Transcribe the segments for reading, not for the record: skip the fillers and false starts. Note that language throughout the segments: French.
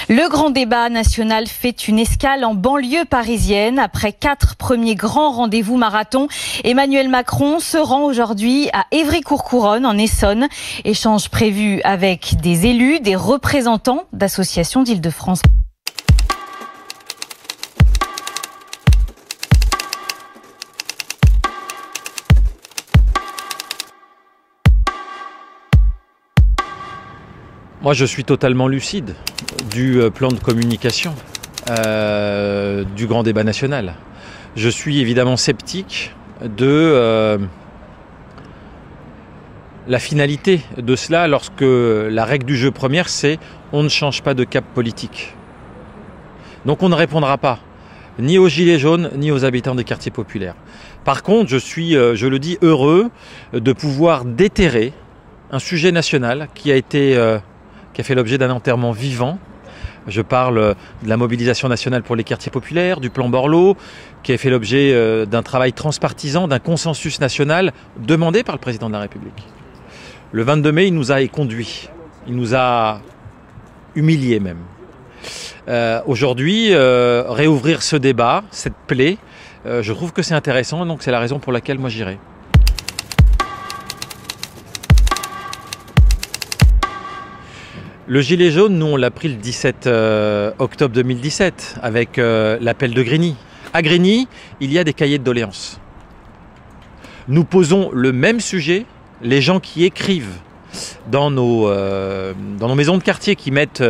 Le grand débat national fait une escale en banlieue parisienne. Après 4 premiers grands rendez-vous marathon, Emmanuel Macron se rend aujourd'hui à Évry-Courcouronnes en Essonne. Échange prévu avec des élus, des représentants d'associations d'Île-de-France. Moi, je suis totalement lucide du plan de communication du grand débat national. Je suis évidemment sceptique de la finalité de cela lorsque la règle du jeu première, c'est on ne change pas de cap politique. Donc on ne répondra pas ni aux gilets jaunes, ni aux habitants des quartiers populaires. Par contre, je suis, je le dis, heureux de pouvoir déterrer un sujet national qui a fait l'objet d'un enterrement vivant. Je parle de la mobilisation nationale pour les quartiers populaires, du plan Borloo, qui a fait l'objet d'un travail transpartisan, d'un consensus national demandé par le président de la République. Le 22 mai, il nous a éconduits, il nous a humiliés même. Aujourd'hui, réouvrir ce débat, cette plaie, je trouve que c'est intéressant, donc c'est la raison pour laquelle moi j'irai. Le gilet jaune, nous on l'a pris le 17 octobre 2017 avec l'appel de Grigny. À Grigny, il y a des cahiers de doléances. Nous posons le même sujet, les gens qui écrivent dans nos maisons de quartier, qui mettent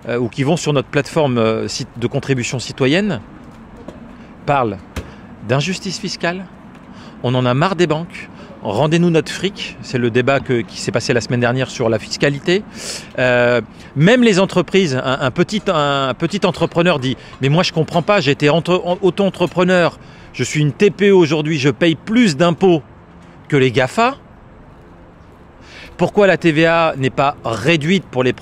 ou qui vont sur notre plateforme de contribution citoyenne, parlent d'injustice fiscale, on en a marre des banques. Rendez-nous notre fric, c'est le débat qui s'est passé la semaine dernière sur la fiscalité. Même les entreprises, un petit entrepreneur dit « Mais moi je ne comprends pas, j'ai été auto-entrepreneur, je suis une TPE aujourd'hui, je paye plus d'impôts que les GAFA. Pourquoi la TVA n'est pas réduite pour les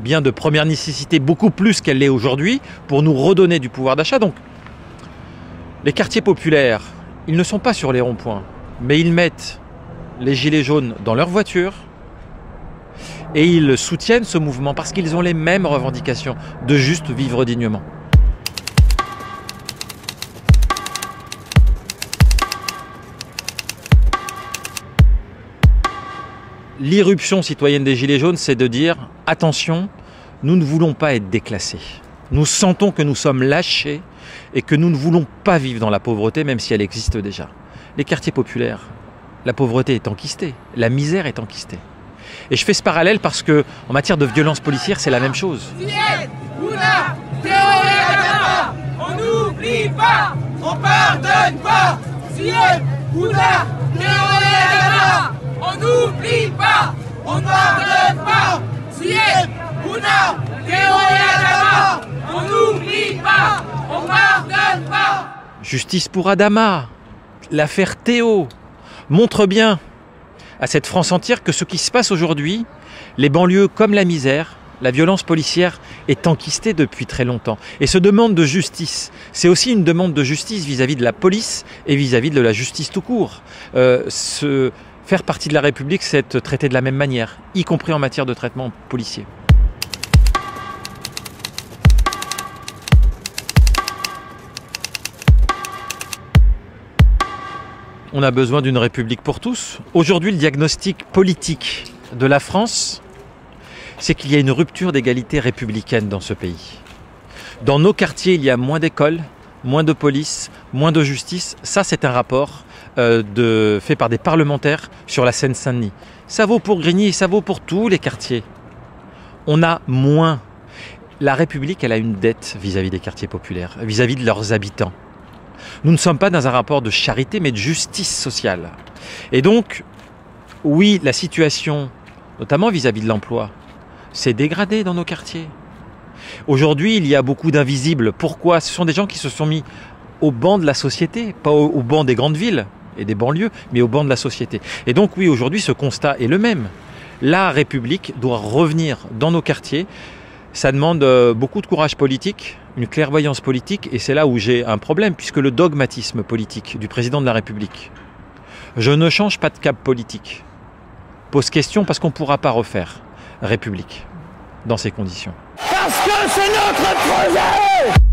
biens de première nécessité beaucoup plus qu'elle l'est aujourd'hui pour nous redonner du pouvoir d'achat ?» Donc les quartiers populaires, ils ne sont pas sur les ronds-points. Mais ils mettent les gilets jaunes dans leur voiture et ils soutiennent ce mouvement parce qu'ils ont les mêmes revendications de juste vivre dignement. L'irruption citoyenne des gilets jaunes, c'est de dire « Attention, nous ne voulons pas être déclassés. Nous sentons que nous sommes lâchés et que nous ne voulons pas vivre dans la pauvreté, même si elle existe déjà. » Les quartiers populaires, la pauvreté est enquistée, la misère est enquistée. Et je fais ce parallèle parce que, en matière de violence policière, c'est la même chose. On n'oublie pas, on pardonne pas. On n'oublie pas, on pardonne pas. On n'oublie pas, on pardonne pas. Justice pour Adama. L'affaire Théo montre bien à cette France entière que ce qui se passe aujourd'hui, les banlieues comme la misère, la violence policière est enquistée depuis très longtemps. Et ce demande de justice, c'est aussi une demande de justice vis-à-vis de la police et vis-à-vis de la justice tout court. Faire partie de la République, c'est être traité de la même manière, y compris en matière de traitement policier. On a besoin d'une République pour tous. Aujourd'hui, le diagnostic politique de la France, c'est qu'il y a une rupture d'égalité républicaine dans ce pays. Dans nos quartiers, il y a moins d'écoles, moins de police, moins de justice. Ça, c'est un rapport fait par des parlementaires sur la Seine-Saint-Denis. Ça vaut pour Grigny et ça vaut pour tous les quartiers. On a moins. La République, elle a une dette vis-à-vis des quartiers populaires, vis-à-vis de leurs habitants. Nous ne sommes pas dans un rapport de charité, mais de justice sociale. Et donc, oui, la situation, notamment vis-à-vis de l'emploi, s'est dégradée dans nos quartiers. Aujourd'hui, il y a beaucoup d'invisibles. Pourquoi ? Ce sont des gens qui se sont mis au banc de la société, pas au banc des grandes villes et des banlieues, mais au banc de la société. Et donc, oui, aujourd'hui, ce constat est le même. La République doit revenir dans nos quartiers. Ça demande beaucoup de courage politique, une clairvoyance politique, et c'est là où j'ai un problème, puisque le dogmatisme politique du président de la République, je ne change pas de cap politique, pose question parce qu'on ne pourra pas refaire République dans ces conditions. Parce que c'est notre projet!